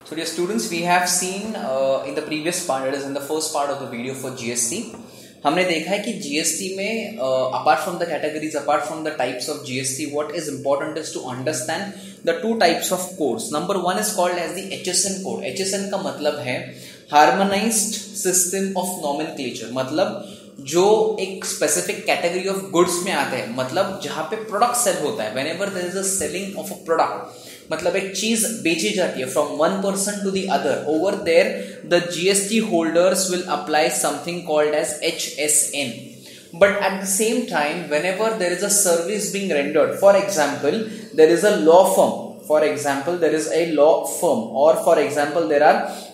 So dear students, we have seen in the previous part, that is in the first part of the video for GST, हमने देखा है कि GST में apart from the categories, apart from the types of GST, what is important is to understand the two types of codes. Number one is called as the HSN code. HSN का मतलब है Harmonized System of Nomenclature, मतलब जो एक specific category of goods में आते हैं, मतलब जहां पे प्रोडक्ट सेल होता है, whenever there is a selling of a product, मतलब एक चीज बेची जाती है from one person to the other, over there the GST holders will apply something called as HSN. But at the same time, whenever there is a service being rendered, for example there is a law firm, for example there is a law firm, or for example there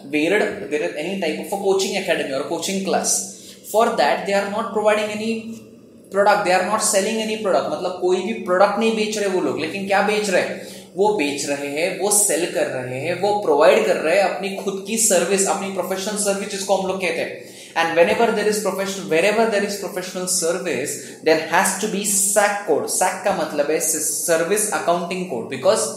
is any type of a coaching academy or coaching class, for that they are not providing any product, they are not selling any product, मतलब कोई भी product नहीं बेच रहे वो लोग, लेकिन क्या बेच रहे हैं, वो बेच रहे हैं, वो सेल कर रहे हैं, वो प्रोवाइड कर रहे हैं अपनी खुद की सर्विस, अपनी प्रोफेशनल सर्विस जिसको हम लोग कहते हैं. And wherever there is professional service, there has to be SAC code. SAC का मतलब है service accounting code, because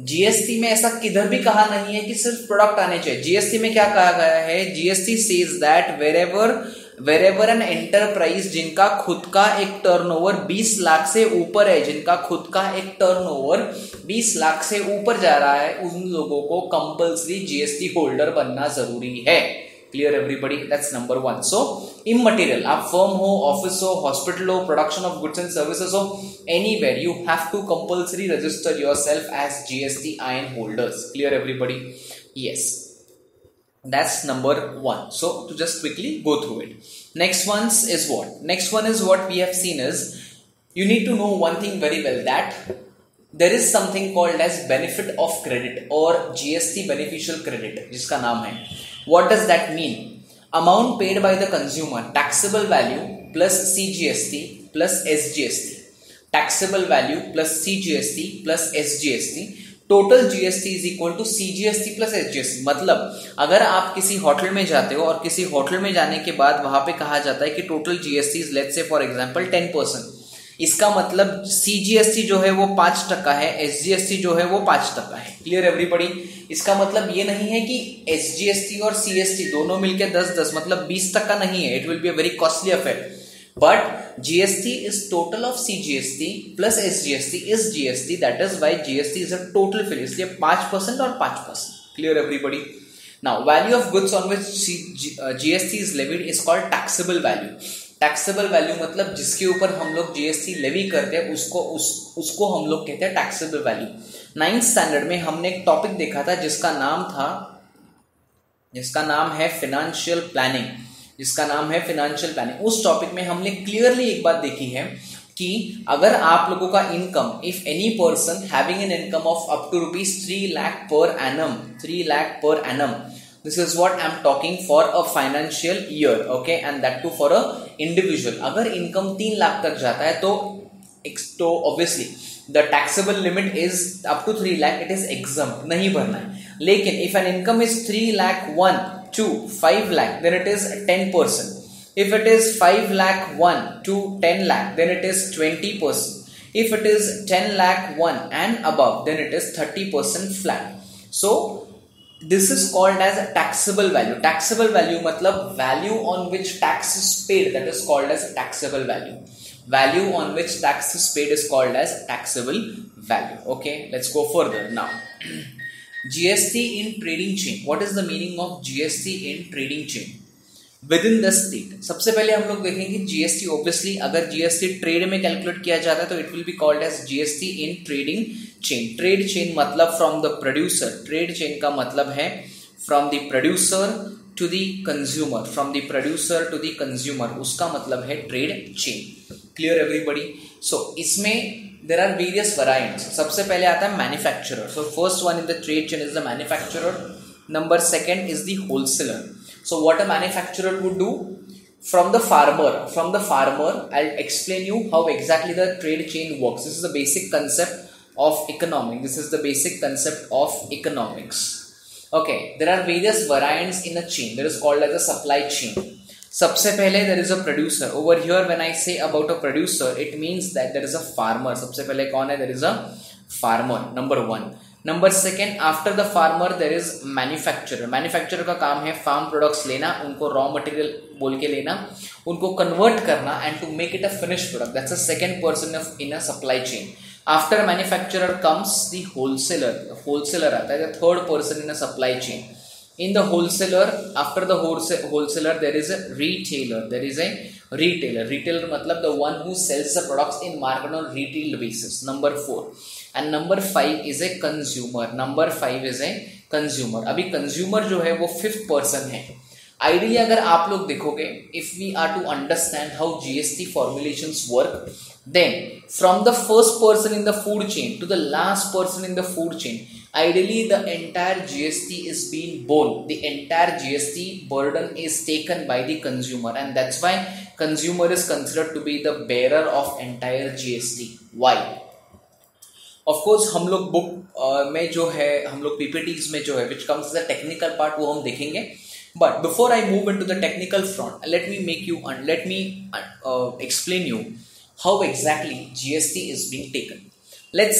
GST में ऐसा किधर भी कहा नहीं है कि सिर्फ प्रोडक्ट आने चाहिए. जीएसटी में क्या कहा गया है, GST says that wherever an enterprise जिनका खुद का एक टर्नओवर 20 लाख से ऊपर है, जिनका खुद का एक टर्नओवर 20 लाख से ऊपर जा रहा है, उन लोगों को कंपल्सरी जीएसटी होल्डर बनना जरूरी है. Clear everybody, that's number one. So immaterial, आप फर्म हो, ऑफिस हो, हॉस्पिटल हो, production of goods and services हो, anywhere you have to compulsory register yourself as GSTIN holders. Clear everybody? Yes, that's number one. So to just quickly go through it. Next one is what we have seen is, you need to know one thing very well, that there is something called as benefit of credit or GST beneficial credit, जिसका नाम है. What does that mean? Amount paid by the consumer, taxable value plus CGST plus SGST. Taxable value plus CGST plus SGST. Total GST is equal to CGST plus SGST. मतलब अगर आप किसी hotel में जाते हो और किसी होटल में जाने के बाद वहां पे कहा जाता है कि total GST is let's say for example 10%, इसका मतलब CGST जो है वो 5% है, SGST जो है वो 5% है. Clear everybody? इसका मतलब ये नहीं है कि SGST और CST दोनों मिलकर 10-10 मतलब 20% नहीं है. It will be a very costly affair. But GST is total of CGST plus SGST is GST. That is why GST is a total fill. इसलिए 5% और 5%. Clear everybody? Now, value of goods on which GST is levied is called taxable value. Taxable value मतलब जिसके ऊपर हम लोग GST levy करते हैं उसको हम लोग कहते हैं taxable value. 9th स्टैंडर्ड में हमने एक टॉपिक देखा था जिसका नाम है फाइनेंशियल प्लानिंग. उस टॉपिक में हमने क्लियरली एक बात देखी है कि अगर आप लोगों का income, if any person having an income of up to rupees 3 lakh per annum, this is what I am talking for a financial year, okay, and that too for a individual. अगर इनकम 3 लाख तक जाता है तो obviously the taxable limit is up to 3 lakh, it is exempt, नहीं भरना है. लेकिन if an income is 3 lakh 1 to 5 lakh, then it is 10%. If it is 5 lakh 1 to 10 lakh, then it is 20%. If it is 10 lakh 1 and above, then it is 30% flat. So this is called as taxable value. Taxable value मतलब value on which tax is paid, that is called as taxable value. Value on which tax is paid is called as taxable value. Okay, let's go further now. GST in trading chain. What is the meaning of GST in trading chain within the state? सबसे पहले हम लोग देखेंगे GST. Obviously अगर GST trade में calculate किया जाता है तो it will be called as GST in trading chain. Trade chain मतलब from the producer. Trade chain का मतलब है from the producer to the consumer, from the producer to the consumer, उसका मतलब है trade chain. Clear everybody? So इसमें there are various variants. सबसे पहले आता है manufacturer. So first one in the trade chain is the manufacturer. Number second is the wholesaler. So what a manufacturer would do? From the farmer, I'll explain you how exactly the trade chain works. This is the basic concept of economics. Okay, there are various variants in a chain. There is called as a supply chain. सबसे पहले there is a producer. Over here when I say about a producer, it means that there is a farmer. सबसे पहले कौन है? There is a farmer, number one. Number second, after the farmer there is manufacturer. Manufacturer का काम है farm products लेना, उनको raw material बोल के लेना, उनको कन्वर्ट करना and to make it a finish product. That's a second person in a supply chain. After manufacturer comes the wholesaler. Wholesaler आता है the third person in a supply chain. In the wholesaler, after the wholesaler, there is a retailer. There is a retailer. Retailer मतलब the one who sells the products in market on retail basis. Number 4. And number 5 is a consumer. Number 5 is a consumer. अभी consumer जो है वो 5th person है. Ideally अगर आप लोग देखोगे, if we are to understand how GST formulations work, then from the first person in the food chain to the last person in the food chain, ideally the entire GST is being borne. The entire GST burden is taken by the consumer, and that's why consumer is considered to be the bearer of entire GST. Why? Of course हम लोग book में जो है, हम लोग PPTs में जो है which comes as a technical part वो हम देखेंगे. But before I move into the technical front, let me explain you how exactly GST is being taken. Let's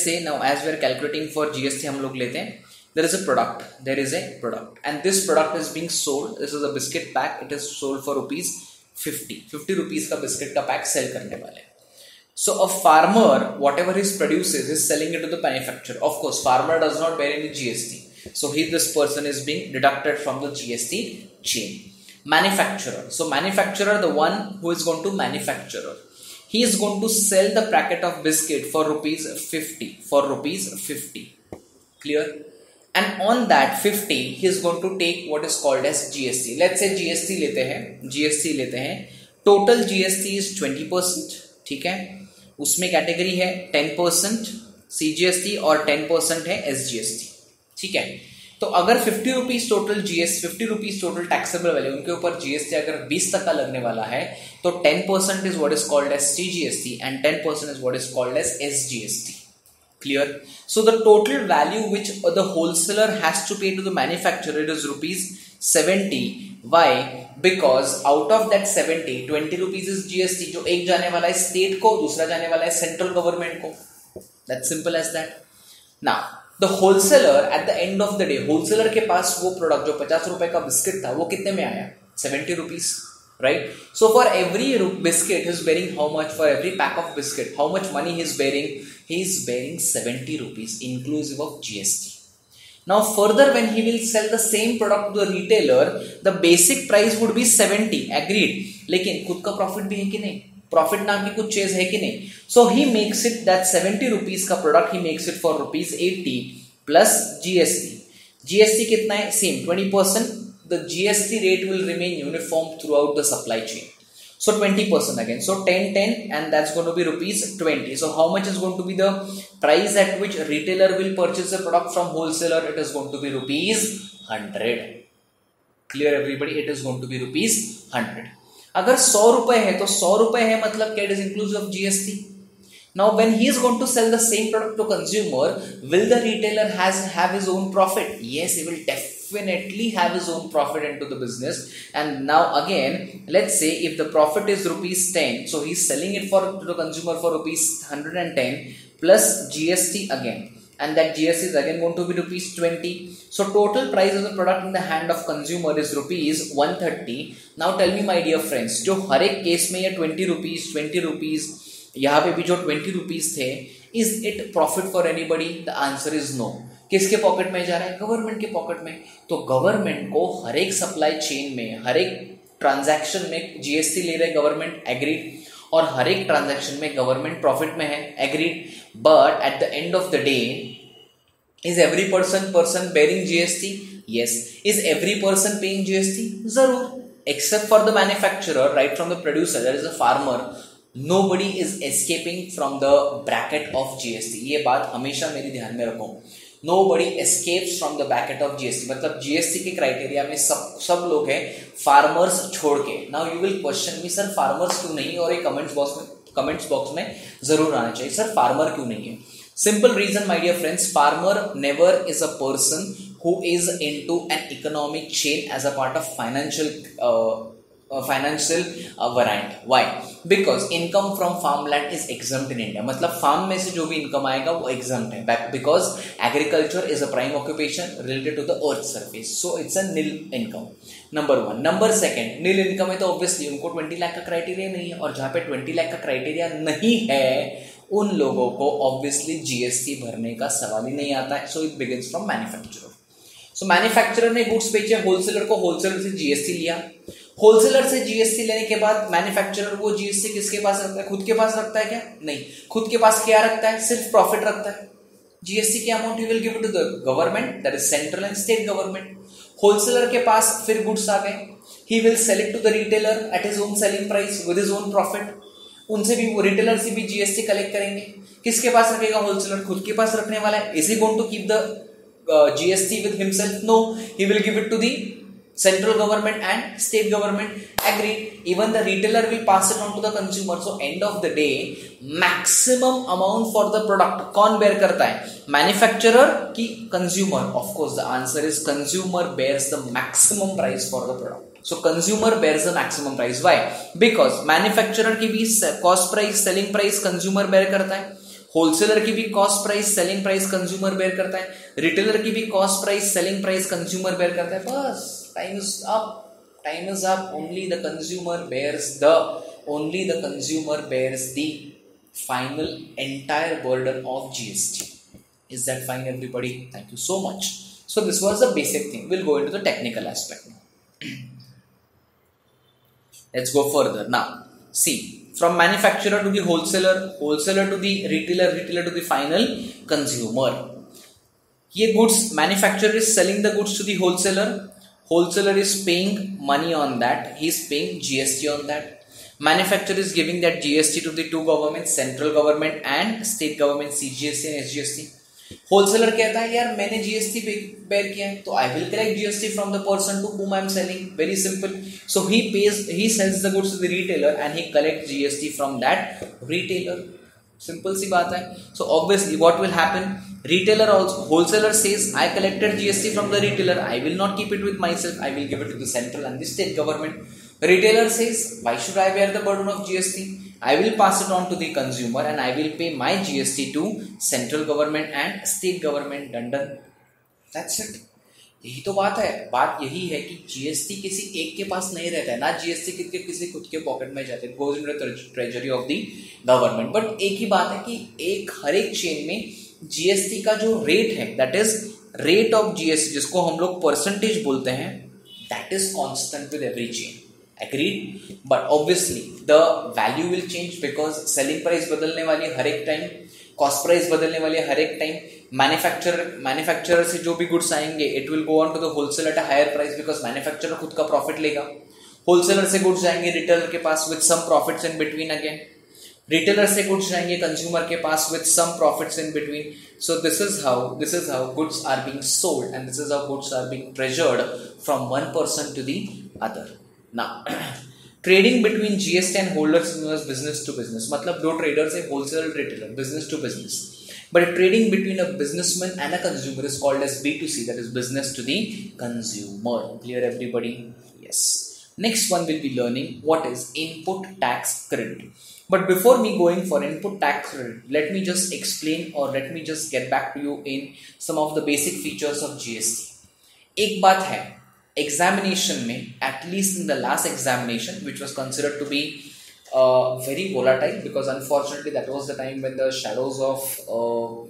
say now as we are calculating for GST हम लोग लेते हैं, there is a product and this product is being sold. This is a biscuit pack. It is sold for rupees 50 rupees का biscuit का pack sell करने वाले. So a farmer, whatever he produces, is selling it to the manufacturer. Of course, farmer does not bear any GST. So this person is being deducted from the GST chain. Manufacturer. So manufacturer, the one who is going to manufacture. He is going to sell the packet of biscuit for rupees 50. Clear? And on that 50, he is going to take what is called as GST. Let's say GST लेते हैं. Total GST is 20%. ठीक है? उसमें category है 10% CGST और 10% है SGST. ठीक है? तो अगर 50 rupees total GST, 50 rupees total taxable value, उनके ऊपर GST अगर 20% लगने वाला है, तो 10% is what is called as CGST and 10% is what is called as SGST. Clear? So the total value which the wholesaler has to pay to the manufacturer is rupees 70. Why? Because out of that 70, 20 rupees is GST, जो एक जाने वाला है state को, दूसरा जाने वाला है सेंट्रल गवर्नमेंट को. That's simple as that. Now the wholesaler at the end of the day, wholesaler के पास वो प्रोडक्ट जो 50 रुपए का बिस्किट था वो कितने में आया? 70 rupees, right? So for every biscuit he is bearing how much? For every pack of biscuit, how much money he is bearing? He is bearing 70 rupees inclusive of GST. Now further, when he will sell the same product to the retailer, the basic price would be 70. Agreed? लेकिन खुद का profit भी है कि नहीं? Profit नाम की कुछ चीज है कि नहीं? So he makes it that 70 rupees का product he makes it for rupees 80 plus GST. GST कितना है? Same 20%. The GST rate will remain uniform throughout the supply chain. So 20% again. So 10 and that's going to be rupees 20. So how much is going to be the price at which retailer will purchase the product from wholesaler? It is going to be rupees 100. Clear everybody? It is going to be rupees 100. अगर 100 रुपए है तो 100 रुपए है मतलब क्या? It is inclusive of GST. Now when he is going to sell the same product to consumer, will the retailer have his own profit? Yes, he will definitely have his own profit into the business. And now again, let's say if the profit is rupees 10, so he is selling it to the consumer for rupees 110 plus GST again. And that GST is again going to be rupees 20. So total price of the product in the hand of consumer is rupees 130. Now tell me my dear friends, जो हर एक case में ये 20 rupees यहाँ पे भी जो 20 rupees थे, is it profit for anybody? The answer is no. किसके पॉकेट में जा रहा है? गवर्नमेंट के पॉकेट में. तो गवर्नमेंट को हर एक सप्लाई चेन में, हर एक ट्रांजैक्शन में GST ले रहे गवर्नमेंट, एग्रीड, और हर एक ट्रांजैक्शन में गवर्नमेंट प्रॉफिट में है, agreed. But at the end of the day, is every person bearing GST? Yes. Is every person paying GST? जरूर, except for the manufacturer, right from the producer, that is a farmer. Nobody is escaping from the bracket of GST. ये बात हमेशा मेरी ध्यान में रखो. Nobody escapes from the bracket of GST. मतलब GST के क्राइटेरिया में सब लोग हैं, फार्मर्स छोड़ के. Now you will question me, sir farmers क्यों नहीं? और ये कमेंट्स बॉक्स में जरूर आना चाहिए, सर फार्मर क्यों नहीं है? Simple reason, my dear friends, farmer never is a person who is into an economic chain as a part of financial variant. Why? Because income from farm land is exempt in India, मतलब farm में से जो भी income आएगा वो exempt है, because agriculture is a prime occupation related to the earth surface, so it's a nil income, number one. Number second, nil income है तो ऑब्वियसली उनको 20 लाख का क्राइटेरिया नहीं है, और जहां पे 20 लाख का क्राइटेरिया नहीं है उन लोगों को ऑब्वियसली जीएसटी भरने का सवाल ही नहीं आता है। So it begins from manufacturer. So manufacturer ने गुड्स बेचे होलसेलर को, होलसेलर से जीएसटी लिया, होलसेलर से जीएसटी लेने के बाद मैन्युफैक्चरर वो जीएसटी किसके पास रखता है, खुद के पास रखता है क्या? नहीं, खुद के पास क्या रखता है? सिर्फ प्रॉफिट रखता है। जीएसटी की amount he will give to the government, that is central and state government. Wholesaler के पास फिर गुड्स आ गए, he will sell it to the retailer at his own selling price with his own profit. उनसे भी, वो retailer से भी जीएसटी कलेक्ट करेंगे। किसके पास रखेगा होलसेलर? खुद के पास रखने वाला है। Is he going to keep the GST with himself? No, he will give it to the central government and state government. Agreed. Even the retailer will pass it on to the consumer. So end of the day, maximum amount for the product कौन bear करता है? Manufacturer की consumer? Of course, the answer is consumer bears the maximum price for the product. So consumer bears the maximum price. Why? Because manufacturer की भी cost price, selling price consumer bear करता है, wholesaler की भी cost price selling price consumer bear करता है, retailer की भी cost price selling price consumer bear करता है। बस time is up, time is up. Only the consumer bears the final entire burden of GST. Is that fine everybody? Thank you so much. So this was the basic thing, will go into the technical aspect now. Let's go further now. See, from manufacturer to the wholesaler, wholesaler to the retailer, retailer to the final consumer. ये goods, manufacturer is selling the goods to the wholesaler, wholesaler is paying money on that, he is paying GST on that. Manufacturer is giving that GST to the two governments, central government and state government, cgst and sgst. Wholesaler कहता है यार मैंने GST bear किया है तो I will collect GST from the person to whom I am selling. Very simple. So he sells the goods to the retailer and he collects GST from that retailer. Simple सी बात है. So obviously what will happen? Retailer also, wholesaler says I collected GST from the retailer, I will not keep it with myself, I will give it to the central and the state government. Retailer says why should I bear the burden of GST? I will pass it on to the consumer and I will pay my GST to central government and state government. Done. That's it. यही तो बात है. बात यही है कि GST किसी एक के पास नहीं रहता है ना, जीएसटी किसी खुद के पॉकेट में जाते हैं, goes in the treasury of the government. But एक ही बात है कि हर एक चेन में जीएसटी का जो रेट है, that is rate of GST, जिसको हम लोग परसेंटेज बोलते हैं, that is constant with every chain. Agreed? But obviously the value will change because selling price बदलने वाली हर एक टाइम, कॉस्ट प्राइस बदलने वाली हर एक टाइम. मैन्युफैक्चरर से जो भी गुड्स आएंगे it will go on to the wholesaler at a higher price because manufacturer खुद का प्रॉफिट लेगा. होलसेलर से गुड्स जाएंगे रिटेलर के पास with some profits in between. Again retailer से गुड्स जाएंगे कंज्यूमर के पास with some profits in between. So this is how goods are being sold and this is how goods are being treasured from one person to the other. Now trading between GST and holders is business to business. मतलब दो traders है, wholesaler retailer, business to business. But trading between a businessman and a consumer is called as B2C, that is business to the consumer. Clear everybody? Yes. Next one will be learning what is input tax credit. But before me going for input tax credit, let me just explain or let me just get back to you in some of the basic features of GST. एक बात है, examination में, at least in the last examination, which was considered to be very volatile because unfortunately that was the time when the shadows of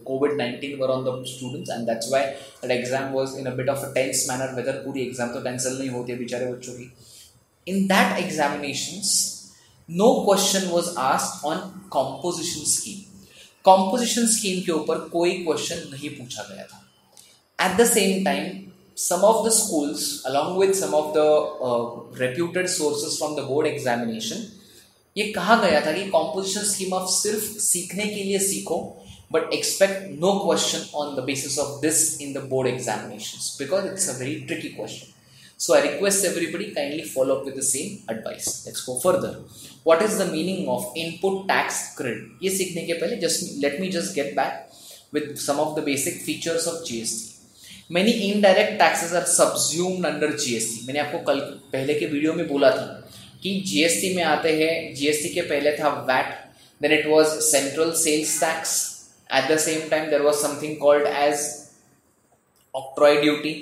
COVID-19 were on the students and that's why that exam was in a bit of a tense manner, whether पूरी exam तो cancel नहीं होती है बेचारे बच्चों की. In that examinations, no question was asked on composition scheme. Composition scheme के ऊपर कोई question नहीं पूछा गया था. At the same time, some of the schools along with some of the reputed sources from the board examination, ये कहा गया था कि composition scheme आप सिर्फ सीखने के लिए सीखो but expect no question on the basis of this in the board examinations because it's a very tricky question. So I request everybody kindly follow up with the same advice. Let's go further. What is the meaning of input tax credit? ये सीखने के पहले let me just get back with some of the basic features of GST. Many indirect taxes are subsumed under GST. मैंने आपको कल पहले के video में बोला था कि जीएसटी में आते हैं, जीएसटी के पहले था VAT, then it was central sales tax, at the same time there was something called as octroi duty,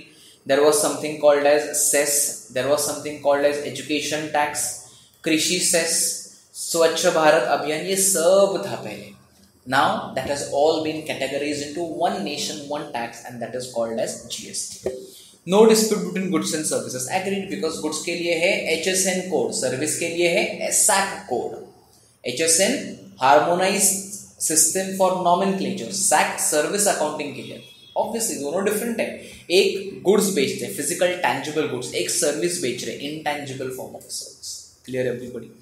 there was something called as cess, there was something called as education tax, krishi cess, Swachh Bharat अभियान, ये सब था पहले. Now that has all been categorized into one nation, one tax, and that is called as GST. No dispute between goods and services. Agreed, because goods के लिए है HSN code, service के लिए है SAC code. HSN Harmonized System for Nomenclature, SAC Service Accounting के लिए. Obviously दोनों different है. एक goods बेचते हैं, physical tangible goods, एक service बेच रहे, intangible form of service. Clear everybody?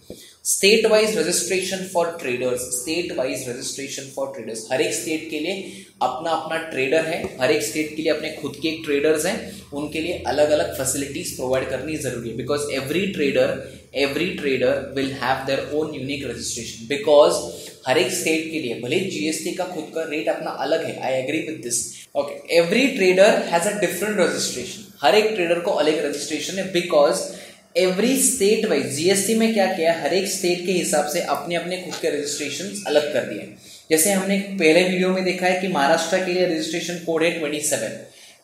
State wise registration for traders, state wise registration for traders, हर एक स्टेट के लिए अपना अपना ट्रेडर है, हर एक स्टेट के लिए अपने खुद के एक ट्रेडर्स हैं, उनके लिए अलग अलग फैसिलिटीज प्रोवाइड करनी जरूरी है. Because every trader will have their own unique registration. Because हर एक स्टेट के लिए भले जीएसटी का खुद का रेट अपना अलग है, I agree with this. Okay, every trader has a different registration, हर एक ट्रेडर को अलग रजिस्ट्रेशन है. Because every state wise GST में क्या किया, हर एक स्टेट के हिसाब से अपने अपने खुद के रजिस्ट्रेशन अलग कर दिए. जैसे हमने पहले वीडियो में देखा है कि महाराष्ट्र के लिए रजिस्ट्रेशन कोड है 27,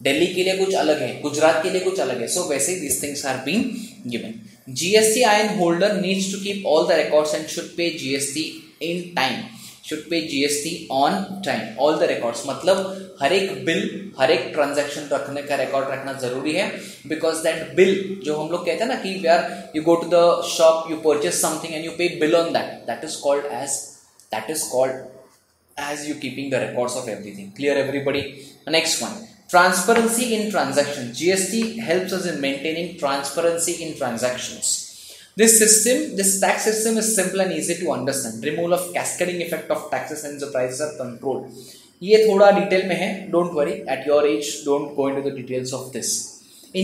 दिल्ली के लिए कुछ अलग है, गुजरात के लिए कुछ अलग है. सो वैसे this things are being given. GSTIN holder needs to keep all the records and should pay GST in time, should pay GST on time. All the records मतलब हर एक बिल, हर एक ट्रांजैक्शन रखने का रिकॉर्ड रखना जरूरी है. बिकॉज दैट बिल जो हम लोग कहते हैं ना कि यार you go to the shop, you purchase something and you pay bill on that is called as you keeping the records of everything. Clear everybody? Next one, transparency in transactions. GST helps us in maintaining transparency in transactions. This tax system is simple and easy to understand. Removal of cascading effect of taxes and the prices are controlled. ये थोड़ा detail में है, don't worry, at your age don't go into the details of this.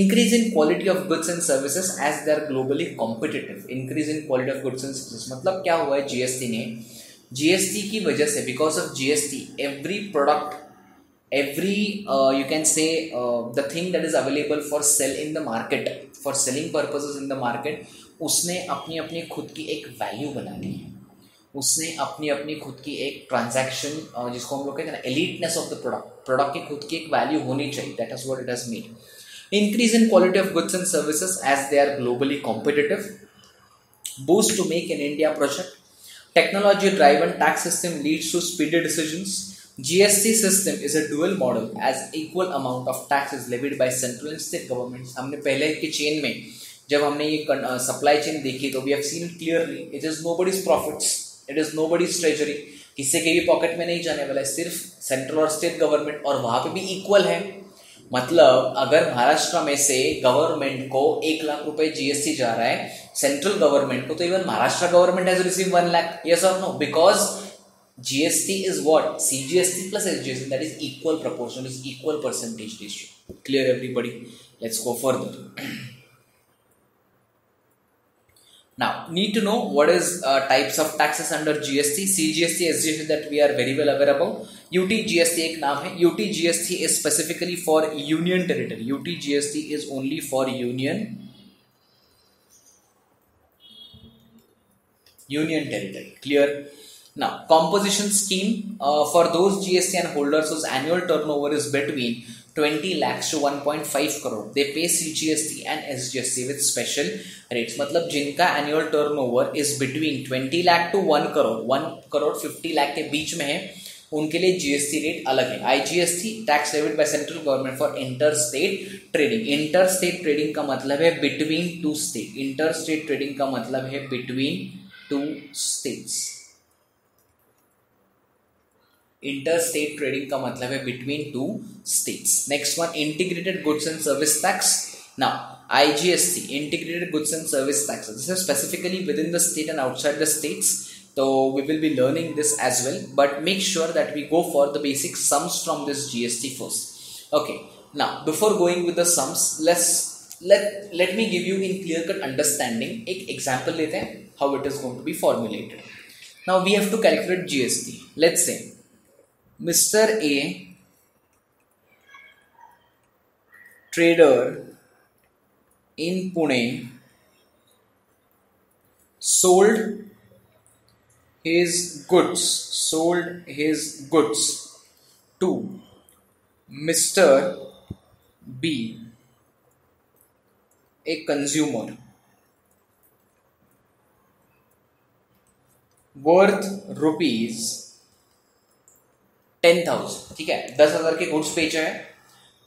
Increase in quality of goods and services as they are globally competitive. Increase in quality of goods and services मतलब क्या हुआ है GST ने, GST की वजह से, because of GST every product, every you can say the thing that is available for sell in the market, for selling purposes in the market, उसने अपनी अपनी खुद की एक वैल्यू बना ली है, उसने अपनी अपनी खुद की एक ट्रांजैक्शन, जिसको हम लोग कहते हैं ना एलिटनेस ऑफ द प्रोडक्ट की खुद की एक वैल्यू होनी चाहिए. That is what it has made. Increase in quality of goods and services as they are globally competitive. Boost to make in India project. Technology driven tax system leads to speedy decisions. GST system is a dual model as equal amount of tax is levied by central and state governments. हमने पहले के chain में जब हमने ये supply chain देखी तो we have seen clearly it is nobody's profits, it is nobody's treasury. किसी के भी पॉकेट में नहीं जाने वाला है, सिर्फ सेंट्रल और स्टेट गवर्नमेंट, और वहां पे भी इक्वल है. मतलब अगर महाराष्ट्र में से गवर्नमेंट को 1 लाख रुपए जीएसटी जा रहा है, सेंट्रल गवर्नमेंट को, तो even Maharashtra government has receive 1 lakh. Yes और no? Because GST is what, CGST plus SGST, that is equal proportion, is equal percentage ratio. Clear everybody? Let's go further. Now, need to know what is types of taxes under GST, CGST, SGST that we are very well aware about. UTGST एक नाम है. UTGST is specifically for Union Territory. UTGST is only for Union Territory. Clear? Now, composition scheme for those GSTIN holders whose annual turnover is between 20 lakhs to 1.5 crore. They pay CGST and SGST with special rates. मतलब जिनका annual turnover is between 20 lakh to 1 crore, 1 crore 50 lakh के बीच में है, उनके लिए GST rate अलग है. IGST tax levied by central government for interstate trading. Interstate trading का मतलब है between two states. Interstate trading का मतलब है between two states. Interstate trading का मतलब है between two states. Next one, integrated goods and service tax. Now IGST, integrated goods and service tax, this is specifically with in the state and outside the states. So we will be learning this as well, but make sure that we go for the basic sums from this GST first. Okay, now before going with the sums, let me give you in clear cut understanding. एक example लेते हैं how it is going to be formulated. Now we have to calculate GST. Let's say Mr. A, trader in Pune, sold his goods to Mr. B, a consumer, worth rupees 10,000. ठीक है, 10,000 के goods बेचा है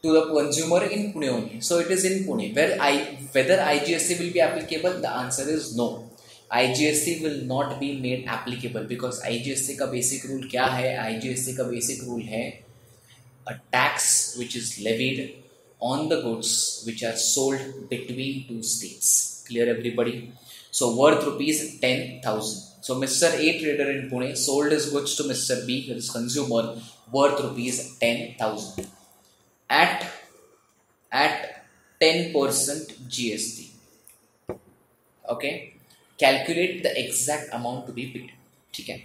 to the consumer in Pune only. So it is in Pune. Whether IGST will be applicable? The answer is no. IGST will not be made applicable because IGST का basic rule क्या है? IGST का basic rule है a tax which is levied on the goods which are sold between two states. Clear everybody? So worth rupees 10,000. So Mr. A trader in Pune sold his goods to Mr. B, that is consumer, worth rupees 10,000 at 10% GST. Okay, calculate the exact amount to be paid. ठीक है.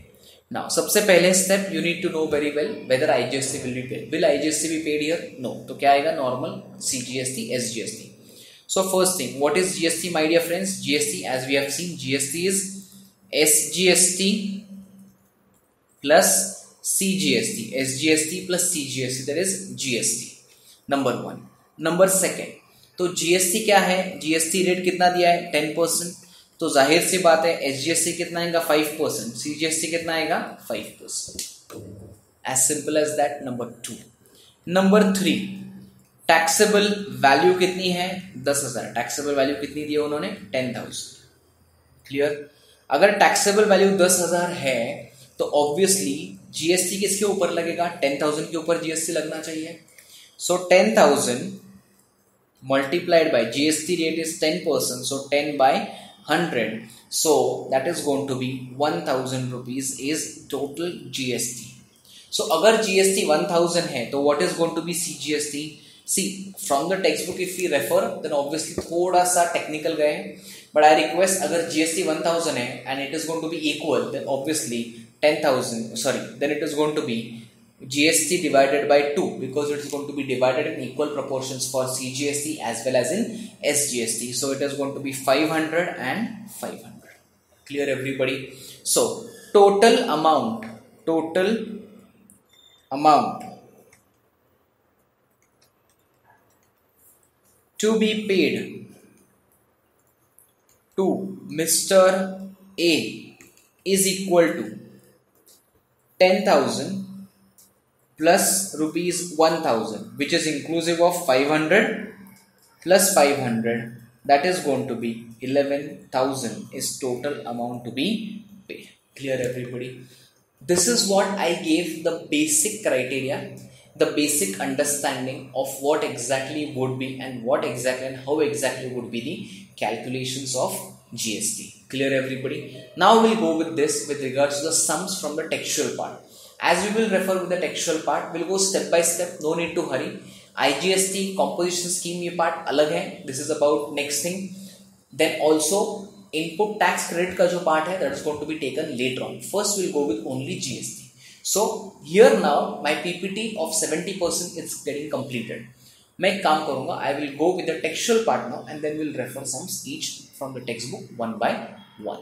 Now सबसे पहले step you need to know very well whether IGST will be paid. Will IGST be paid here? No. तो क्या आएगा? Normal CGST, SGST. So first thing, what is GST, my dear friends? GST, as we have seen, GST is SGST plus CGST. SGST plus CGST, that is GST. Number 1. Number 2, तो GST क्या है? GST rate कितना दिया है? 10%. तो जाहिर सी बात है SGST कितना आएगा? 5%. CGST कितना आएगा? 5%. As simple as that. Number 2. Number 3, taxable value कितनी है? 10,000. टैक्सेबल वैल्यू कितनी दी है उन्होंने? 10,000. क्लियर? अगर टैक्सेबल वैल्यू 10,000 है तो ऑब्वियसली GST किसके ऊपर लगेगा? 10,000 के ऊपर GST लगना चाहिए. So 10,000 multiplied by GST rate is 10%. So 10 by 100. So that is going to be 1,000 rupees is total GST. So अगर GST 1,000 है तो what is going to be CGST? See, from the textbook if we refer then obviously थोड़ा सा technical गए हैं. But I request अगर GST 1,000 है and it is going to be equal then obviously 10,000 then it is going to be GST divided by 2 because it is going to be divided in equal proportions for CGST as well as in SGST. So it is going to be 500 and 500. Clear everybody? So total amount to be paid to Mr. A is equal to 10,000 plus rupees 1,000, which is inclusive of 500 plus 500, that is going to be 11,000 is total amount to be paid. Clear everybody? This is what I gave the basic criteria, the basic understanding of what exactly would be and what exactly and how exactly would be the calculations of GST. Clear everybody? Now we'll go with this with regards to the sums from the textual part. As we will refer with the textual part, we'll go step by step. No need to hurry. IGST composition scheme ये part अलग है. This is about next thing. Then also input tax credit का जो part है that is going to be taken later on. First we'll go with only GST. So here now my PPT of 70% is getting completed. मैं एक काम करूँगा. I will go with the textual part now and then we'll refer sums each from the textbook one by one.